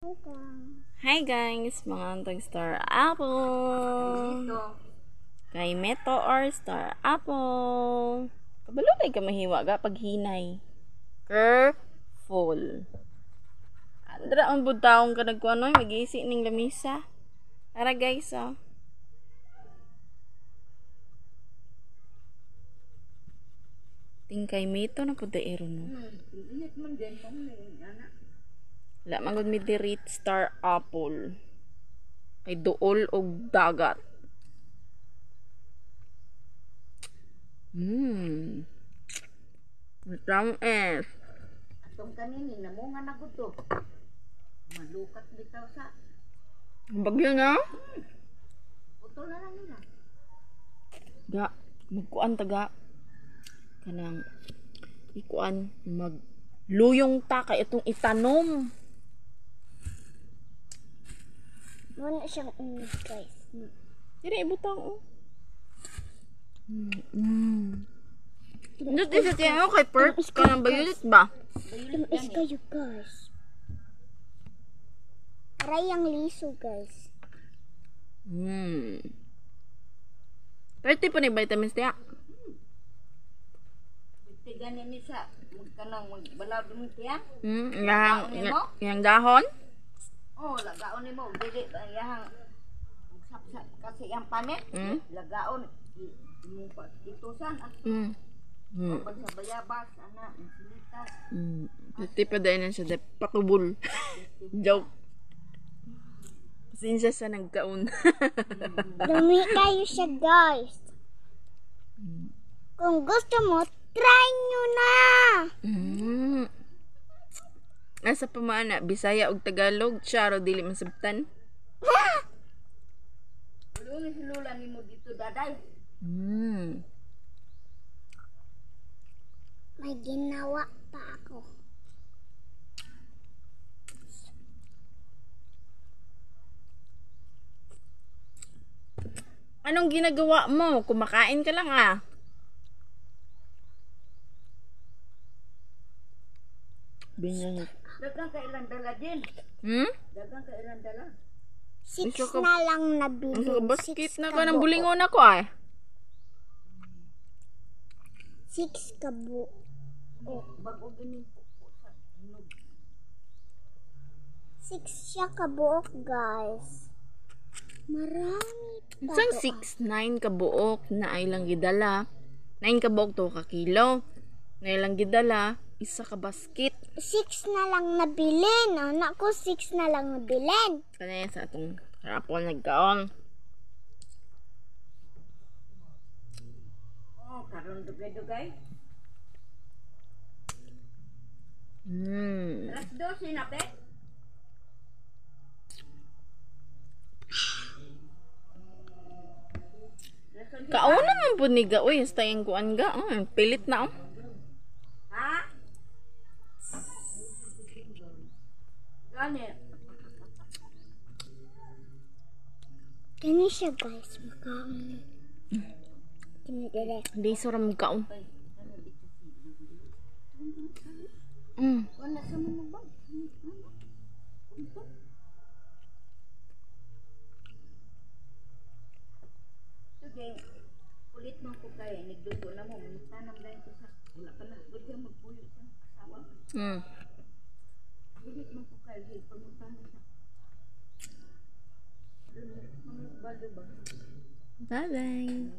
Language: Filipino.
Hi guys, mga antong Star Apple. Kay Meto or Star Apple. Kabalulay ka mahiwa ga pag hinay. Careful. Andra ang budtaong ka nagkuanoy, mag-iisi ning lamisa. Tara guys, oh. Tingkay Meto na po daero no. Init man din kung anak. Wala magod mi dirit Star Apple. Kay duol og dagat. Matang es. Atong kanini namunga na gud to. Malukat bitaw sa. Bagyo na? Putol na lang nila. Ga, magkuan taga. Kanang ikuan magluyong ta kay itong itanom. Wala siyang unig, guys. Dire ibutang oh. Dito isa tiyan kay perks ka ng violet ba? Tumis kayo, guys. Aray ang liso, guys. 30 po ni vitamins tiya. Tigan ni sa magkanang magbalaw mo tiya. Yang dahon? Oh, lagaon nimo dili yang sapsap kasi yang panit. Lagaon mo pa itusan pag sa bayabas ana silitas. Pati pa dahil na siya patubol. Joke. Pasensya sa nagkaon. Dumi kayo siya, guys. Kung gusto mo, try nyo na! Asa pa mana, Bisaya ug Tagalog, Charo dili masabtan. Ulo ni silula nimo dito daday. May ginawa pa ako. Anong ginagawa mo? Kumakain ka lang ah. Binyan. Dagang ka ilang dala din. Dagang ka ilang dala. 6 na lang nabili. Basket na ka ng bulingon ako ay. 6 kabuo. Bago gini po sa hinog. 6 siya kabuok, guys. Marami pa. Isang 6, 9 kabuok na ay lang gidala. 9 kabuok to ka kilo. Na ilang gidala, isa ka basket. 6 na lang nabilin. Anak ko, 6 na lang nabilin. Kanaya sa atong rapol nagkaon. Oh, karon dugay-dugay. Alas 12 na pe. Kaon naman po ni ga. Uy, hasta yung kuan ga. Pilit na oh. Ha? Gani. Kani siya, guys. Makaon. Kinagala. Hindi suram kaon. Wala sa mga ba? Sige, kulit man ko kaya. Nagdugo na mo. Magtanam dahil ko sa wala pa na. Huwag kang magpuyo sa asawa. Kulit man ko kaya. Pag magtanam sa mga balo ba? Bye-bye.